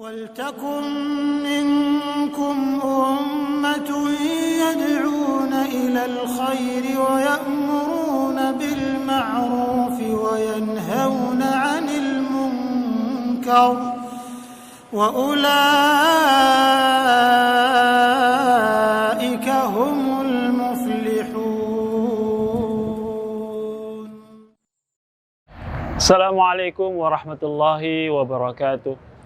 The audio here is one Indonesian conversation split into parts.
وَلْتَكُنْ مِنْكُمْ أُمَّةٌ يَدْعُونَ إِلَى الْخَيْرِ وَيَأْمُرُونَ بِالْمَعْرُوفِ وَيَنْهَوْنَ عَنِ الْمُنْكَرِ وَأُولَئِكَ هُمُ الْمُفْلِحُونَ. Assalamualaikum warahmatullahi wabarakatuh.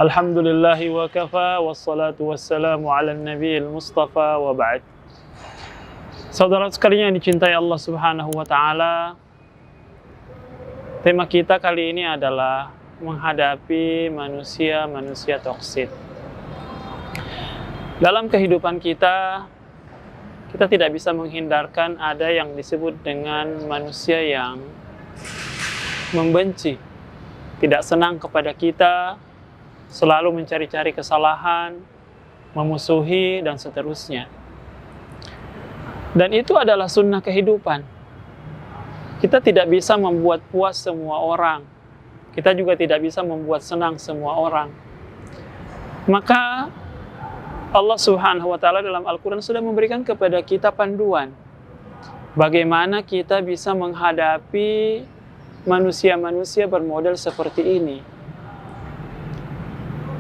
Alhamdulillahi wa kafa, wassalatu wassalamu ala nabiyil mustafa wa ba'd. Saudara sekalian yang dicintai Allah subhanahu wa ta'ala, tema kita kali ini adalah menghadapi manusia-manusia toksik. Dalam kehidupan kita tidak bisa menghindarkan ada yang disebut dengan manusia yang membenci, tidak senang kepada kita, selalu mencari-cari kesalahan, memusuhi, dan seterusnya. Dan itu adalah sunnah kehidupan. Kita tidak bisa membuat puas semua orang. Kita juga tidak bisa membuat senang semua orang. Maka Allah Subhanahu wa Ta'ala dalam Al-Quran sudah memberikan kepada kita panduan bagaimana kita bisa menghadapi manusia-manusia bermodel seperti ini.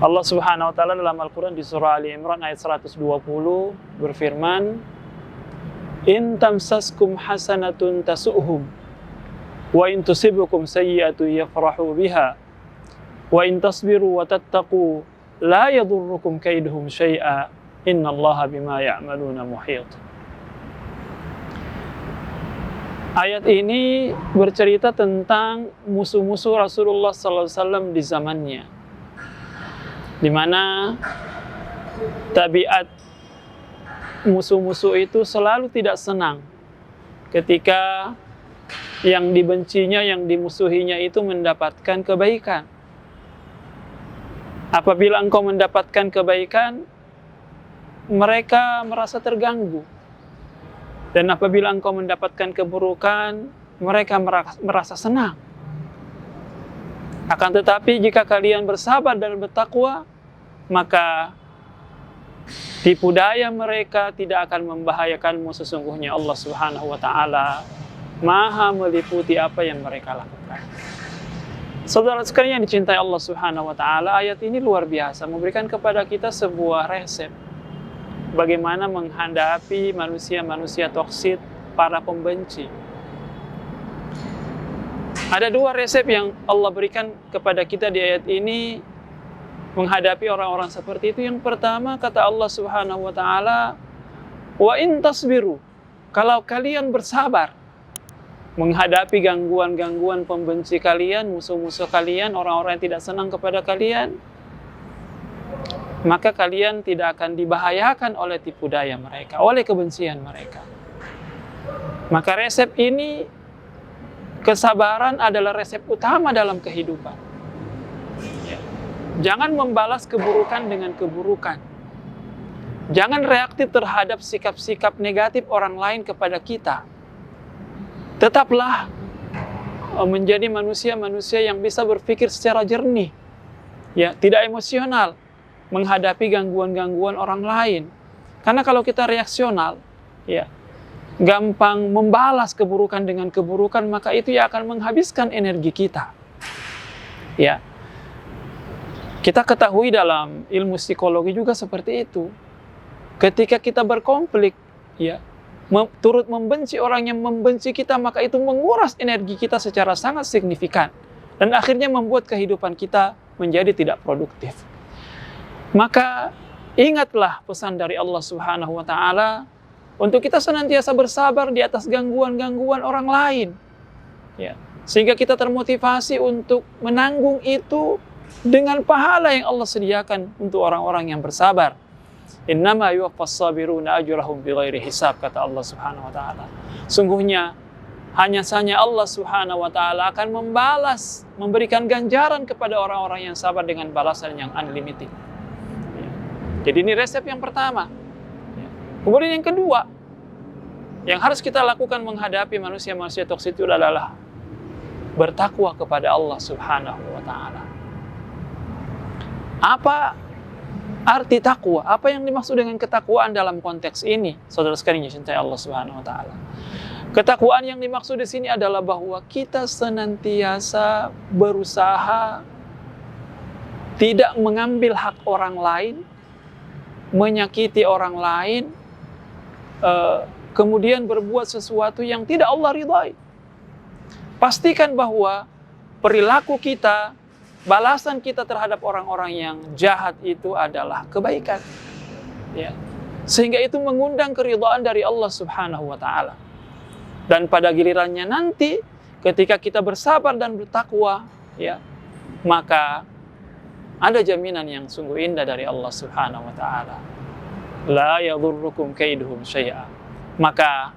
Allah Subhanahu wa Ta'ala dalam Al-Quran di surah Ali Imran ayat 120 berfirman, "In tamsaskum hasanatun tasu'hum, wa in tusibukum sayyi'atu yafrahu biha, wa in tasbiru wa tattaqu la yadurrukum kaiduhum syai'a, innallaha bima ya'maluna muhit." Ayat ini bercerita tentang musuh-musuh Rasulullah SAW di zamannya, di mana tabiat musuh-musuh itu selalu tidak senang ketika yang dibencinya, yang dimusuhinya itu mendapatkan kebaikan. Apabila engkau mendapatkan kebaikan, mereka merasa terganggu. Dan apabila engkau mendapatkan keburukan, mereka merasa senang. Akan tetapi jika kalian bersabar dan bertakwa, maka tipu daya mereka tidak akan membahayakanmu. Sesungguhnya Allah Subhanahu wa Ta'ala Maha meliputi apa yang mereka lakukan. Saudara sekalian yang dicintai Allah Subhanahu wa Ta'ala, ayat ini luar biasa, memberikan kepada kita sebuah resep bagaimana menghadapi manusia-manusia toksik, para pembenci. Ada dua resep yang Allah berikan kepada kita di ayat ini menghadapi orang-orang seperti itu. Yang pertama, kata Allah Subhanahu wa Ta'ala, "Wa in tasbiru," kalau kalian bersabar menghadapi gangguan-gangguan pembenci kalian, musuh-musuh kalian, orang-orang yang tidak senang kepada kalian, maka kalian tidak akan dibahayakan oleh tipu daya mereka, oleh kebencian mereka. Maka resep ini, kesabaran adalah resep utama dalam kehidupan. Jangan membalas keburukan dengan keburukan. Jangan reaktif terhadap sikap-sikap negatif orang lain kepada kita. Tetaplah menjadi manusia-manusia yang bisa berpikir secara jernih, ya, tidak emosional menghadapi gangguan-gangguan orang lain. Karena kalau kita reaksional, ya, gampang membalas keburukan dengan keburukan, maka itu ya akan menghabiskan energi kita. Ya. Kita ketahui dalam ilmu psikologi juga seperti itu. Ketika kita berkonflik, ya, turut membenci orang yang membenci kita, maka itu menguras energi kita secara sangat signifikan dan akhirnya membuat kehidupan kita menjadi tidak produktif. Maka ingatlah pesan dari Allah Subhanahu wa Ta'ala untuk kita senantiasa bersabar di atas gangguan-gangguan orang lain, ya, sehingga kita termotivasi untuk menanggung itu dengan pahala yang Allah sediakan untuk orang-orang yang bersabar. Innama yuwaffas sabiruna ajrahum bighairi hisab, kata Allah Subhanahu wa Ta'ala. Sungguhnya hanya saja Allah Subhanahu wa Ta'ala akan membalas, memberikan ganjaran kepada orang-orang yang sabar dengan balasan yang unlimited. Jadi ini resep yang pertama. Kemudian yang kedua, yang harus kita lakukan menghadapi manusia-manusia toksik itu adalah bertakwa kepada Allah Subhanahu wa Ta'ala. Apa arti takwa? Apa yang dimaksud dengan ketakwaan dalam konteks ini? Saudara sekalian yang dicintai Allah Subhanahu wa taala. Ketakwaan yang dimaksud di sini adalah bahwa kita senantiasa berusaha tidak mengambil hak orang lain, menyakiti orang lain, kemudian berbuat sesuatu yang tidak Allah ridhai. Pastikan bahwa perilaku kita, balasan kita terhadap orang-orang yang jahat itu adalah kebaikan. Ya. Sehingga itu mengundang keridhaan dari Allah Subhanahu wa taala. Dan pada gilirannya nanti ketika kita bersabar dan bertakwa, ya, maka ada jaminan yang sungguh indah dari Allah Subhanahu wa taala. La yadhurrukum kaiduhum syai'a. Maka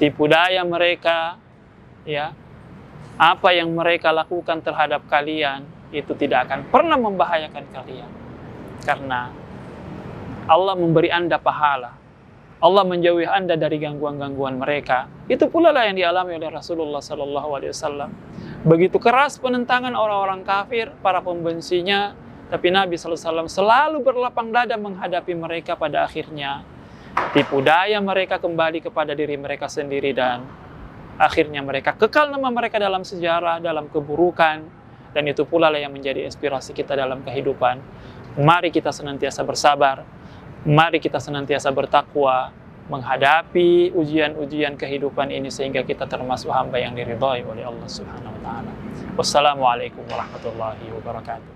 tipu daya mereka, ya, apa yang mereka lakukan terhadap kalian itu tidak akan pernah membahayakan kalian. Karena Allah memberi Anda pahala. Allah menjauhi Anda dari gangguan-gangguan mereka. Itu pula lah yang dialami oleh Rasulullah SAW. Begitu keras penentangan orang-orang kafir, para pembencinya, tapi Nabi SAW selalu berlapang dada menghadapi mereka. Pada akhirnya tipu daya mereka kembali kepada diri mereka sendiri, dan akhirnya mereka kekal nama mereka dalam sejarah, dalam keburukan. Dan itu pula lah yang menjadi inspirasi kita dalam kehidupan. Mari kita senantiasa bersabar, mari kita senantiasa bertakwa menghadapi ujian-ujian kehidupan ini, sehingga kita termasuk hamba yang diridhai oleh Allah Subhanahu wa taala. Wassalamualaikum warahmatullahi wabarakatuh.